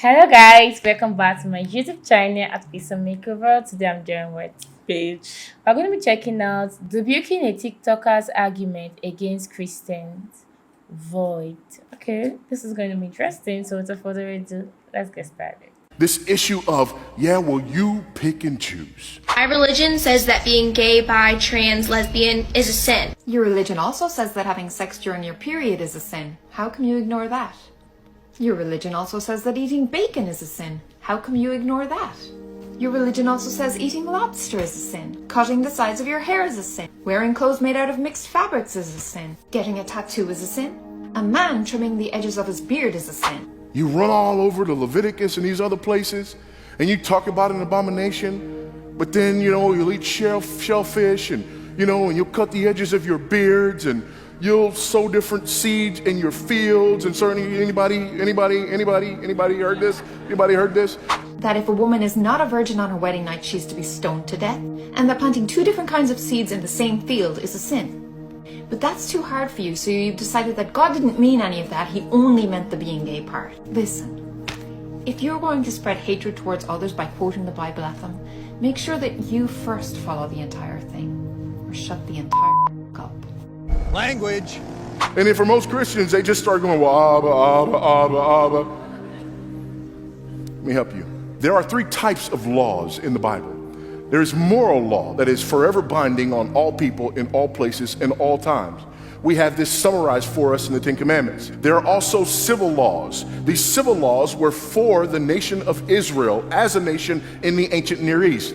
Hello guys, welcome back to my YouTube channel at Pizza Makeover. Today I'm doing what? Page. We're going to be checking out debuting a TikToker's argument against Christians. Void. Okay, this is going to be interesting. So without further ado, let's get started. This issue of, well, you pick and choose. My religion says that being gay, bi, trans, lesbian is a sin. Your religion also says that having sex during your period is a sin. How come you ignore that? Your religion also says that eating bacon is a sin. How come you ignore that? Your religion also says eating lobster is a sin. Cutting the sides of your hair is a sin. Wearing clothes made out of mixed fabrics is a sin. Getting a tattoo is a sin. A man trimming the edges of his beard is a sin. You run all over the Leviticus and these other places, and you talk about an abomination, but then, you'll eat shellfish and you'll cut the edges of your beards and you'll sow different seeds in your fields. And certainly, anybody heard this? Anybody heard this? That if a woman is not a virgin on her wedding night, she's to be stoned to death. And that planting two different kinds of seeds in the same field is a sin. But that's too hard for you, so you've decided that God didn't mean any of that, he only meant the being gay part. Listen, if you're going to spread hatred towards others by quoting the Bible at them, make sure that you first follow the entire thing, or shut the entire up. Language. And then for most Christians, they just start going, well, Abba. Let me help you. There are three types of laws in the Bible. There's moral law that is forever binding on all people in all places and all times. We have this summarized for us in the Ten Commandments. There are also civil laws. These civil laws were for the nation of Israel as a nation in the ancient Near East.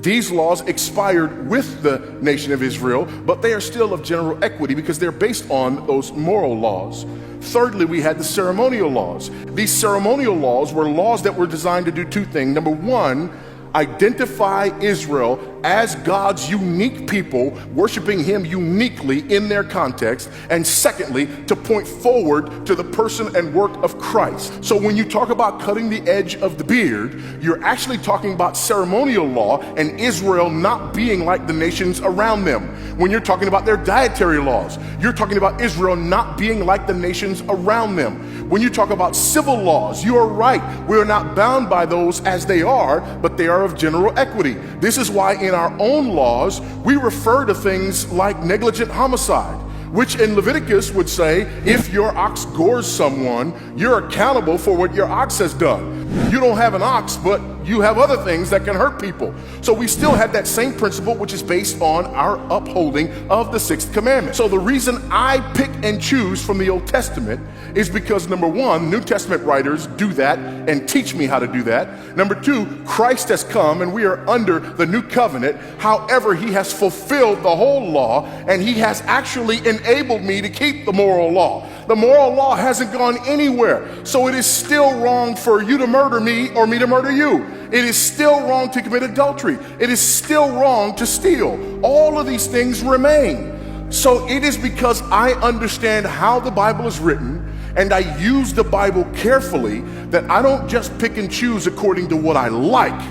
These laws expired with the nation of Israel, but they are still of general equity because they're based on those moral laws. Thirdly, we had the ceremonial laws. These ceremonial laws were laws that were designed to do two things. Number one, identify Israel as God's unique people, worshiping him uniquely in their context, and secondly, to point forward to the person and work of Christ. So when you talk about cutting the edge of the beard, you're actually talking about ceremonial law and Israel not being like the nations around them. When you're talking about their dietary laws, you're talking about Israel not being like the nations around them. When you talk about civil laws, you are right. We are not bound by those as they are, but they are of general equity. This is why in our own laws, we refer to things like negligent homicide, which in Leviticus would say, if your ox gores someone, you're accountable for what your ox has done. You don't have an ox, but you have other things that can hurt people. So we still have that same principle, which is based on our upholding of the sixth commandment. So the reason I pick and choose from the Old Testament is because, number one, New Testament writers do that and teach me how to do that. Number two, Christ has come and we are under the new covenant. However, he has fulfilled the whole law and he has actually enabled me to keep the moral law. The moral law hasn't gone anywhere. So it is still wrong for you to murder me or me to murder you. It is still wrong to commit adultery. It is still wrong to steal. All of these things remain. So it is because I understand how the Bible is written and I use the Bible carefully that I don't just pick and choose according to what I like,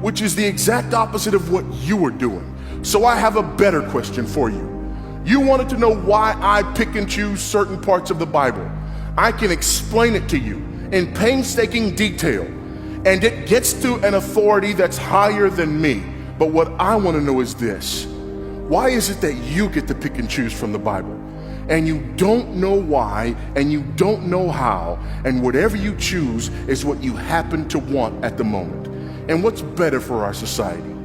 which is the exact opposite of what you are doing. So I have a better question for you. You wanted to know why I pick and choose certain parts of the Bible. I can explain it to you in painstaking detail, and it gets to an authority that's higher than me. But what I want to know is this: why is it that you get to pick and choose from the Bible, and you don't know why, and you don't know how, and whatever you choose is what you happen to want at the moment? And what's better for our society?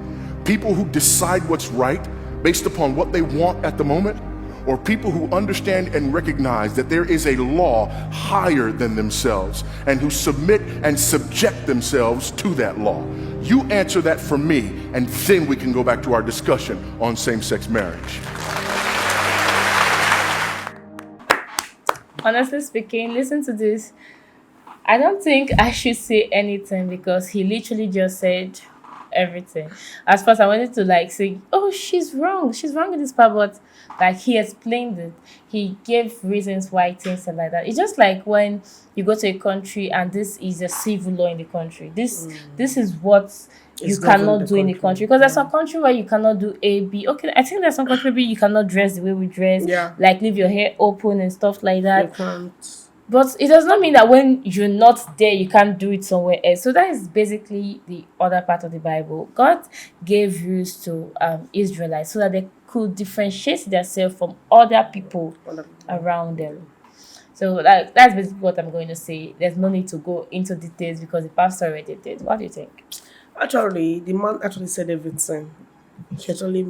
People who decide what's right based upon what they want at the moment, or people who understand and recognize that there is a law higher than themselves and who submit and subject themselves to that law? You answer that for me, and then we can go back to our discussion on same-sex marriage. Honestly speaking, listen to this. I don't think I should say anything because he literally just said everything. As first I wanted to say, oh, she's wrong in this part, but he explained it. He gave reasons why things are like that. It's just like when you go to a country and this is a civil law in the country. This is what you cannot do in the country, because there's some country where you cannot do A, B. Okay, I think there's some country where you cannot dress the way we dress, like leave your hair open and stuff like that. You can't But it does not mean that when you're not there, you can't do it somewhere else. So that is basically the other part of the Bible. God gave rules to Israelites so that they could differentiate themselves from other people around them. So that's basically what I'm going to say. There's no need to go into details because the pastor already did. What do you think? Actually, the man actually said everything. He actually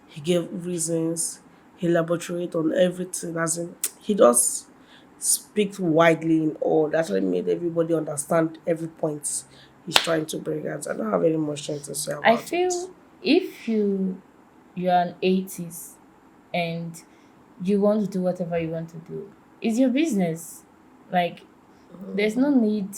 he gave reasons, he elaborated on everything. As in, he does speak widely in all. That actually made everybody understand every point he's trying to bring out. I don't have any much thing to say I about it. feel if you're an atheist and you want to do whatever you want to do, it's your business. Like there's no need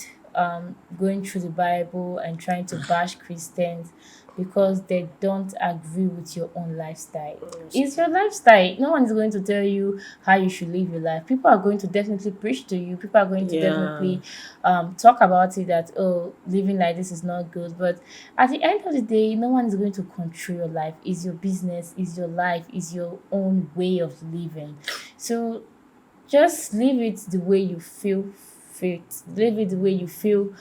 going through the Bible and trying to bash Christians because they don't agree with your own lifestyle. It's your lifestyle. No one is going to tell you how you should live your life. People are going to definitely preach to you. People are going to Yeah. definitely talk about it that oh, living like this is not good. But at the end of the day, no one is going to control your life. It's your business, it's your life, it's your own way of living. So just live it the way you feel fit. Live it the way you feel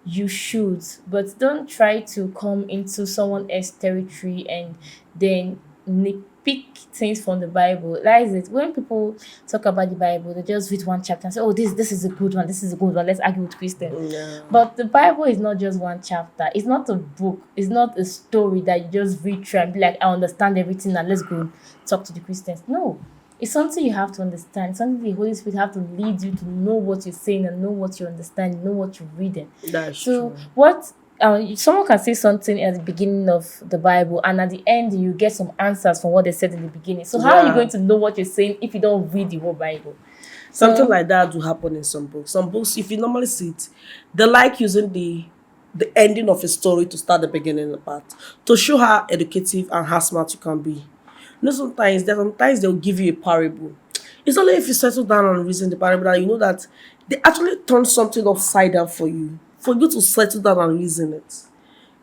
you should. But don't try to come into someone else's territory and then pick things from the Bible. That is it. When people talk about the Bible, they just read one chapter and say, oh, this is a good one, this is a good one. Let's argue with Christians. Yeah. But the Bible is not just one chapter. It's not a book. It's not a story that you just read through and be like, I understand everything and let's go talk to the Christians. No. It's something you have to understand. Something the Holy Spirit have to lead you to know what you're saying and know what you understand, know what you're reading. That's So true. what someone can say something at the beginning of the Bible and at the end you get some answers from what they said in the beginning. So how are you Yeah. going to know what you're saying if you don't read the whole Bible? Something So like that will happen in some books. Some books, if you normally see it, they like using the ending of a story to start the beginning part to show how educative and how smart you can be. Sometimes they'll give you a parable. It's only if you settle down and reason the parable that you know that they actually turn something upside down for you to settle down and reason it.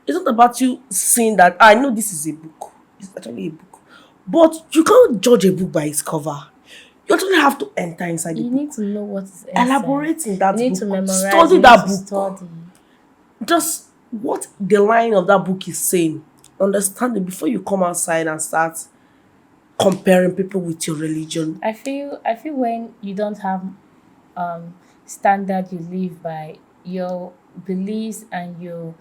It's not about you seeing that I know this is a book. It's actually a book. But you can't judge a book by its cover. You actually have to enter inside the you book. need to know what is Elaborate in that you need book. to memorize, Study you need that to book. study. Just what the line of that book is saying. Understand it before you come outside and start comparing people with your religion. I feel when you don't have standard you live by, your beliefs and your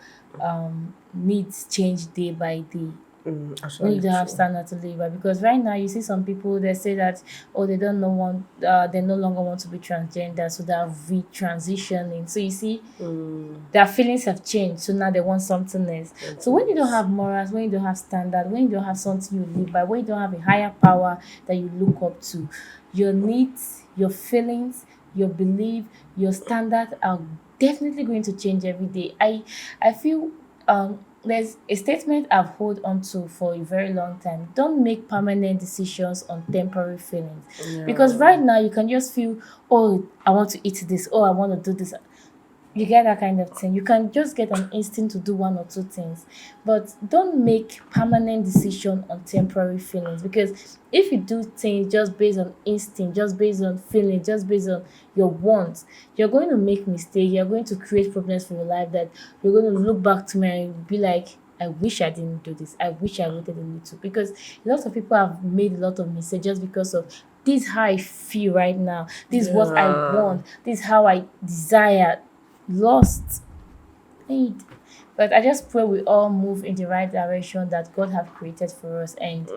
needs change day by day. When you Actually, don't have true. standard to live by, because right now you see some people they say that oh they don't know want they no longer want to be transgender, so they're retransitioning. So you see their feelings have changed, so now they want something else. So when you don't have morals, when you don't have standard, when you don't have something you live by, when you don't have a higher power that you look up to, your needs, your feelings, your belief, your standards are definitely going to change every day. I feel there's a statement I've hold on to for a very long time. Don't make permanent decisions on temporary feelings. Because right now you can just feel, oh, I want to eat this, oh, I want to do this. You get that kind of thing. You can just get an instinct to do one or two things, but don't make permanent decision on temporary feelings. Because if you do things just based on instinct, just based on feeling, just based on your wants, you're going to make mistakes. You're going to create problems for your life that you're going to look back to me and be like, I wish I didn't do this. I wish I waited a little. Because a lot of people have made a lot of mistakes just because of this is how I feel right now. This is what I want. This is how I desire. Lost need. But I just pray we all move in the right direction that God have created for us, and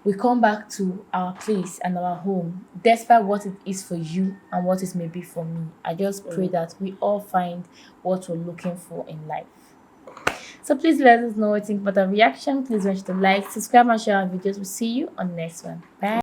we come back to our place and our home despite what it is for you and what it may be for me. I just pray that we all find what we're looking for in life. So please let us know what you think about our reaction. Please don't forget to like, subscribe and share our videos. We'll see you on the next one. Bye.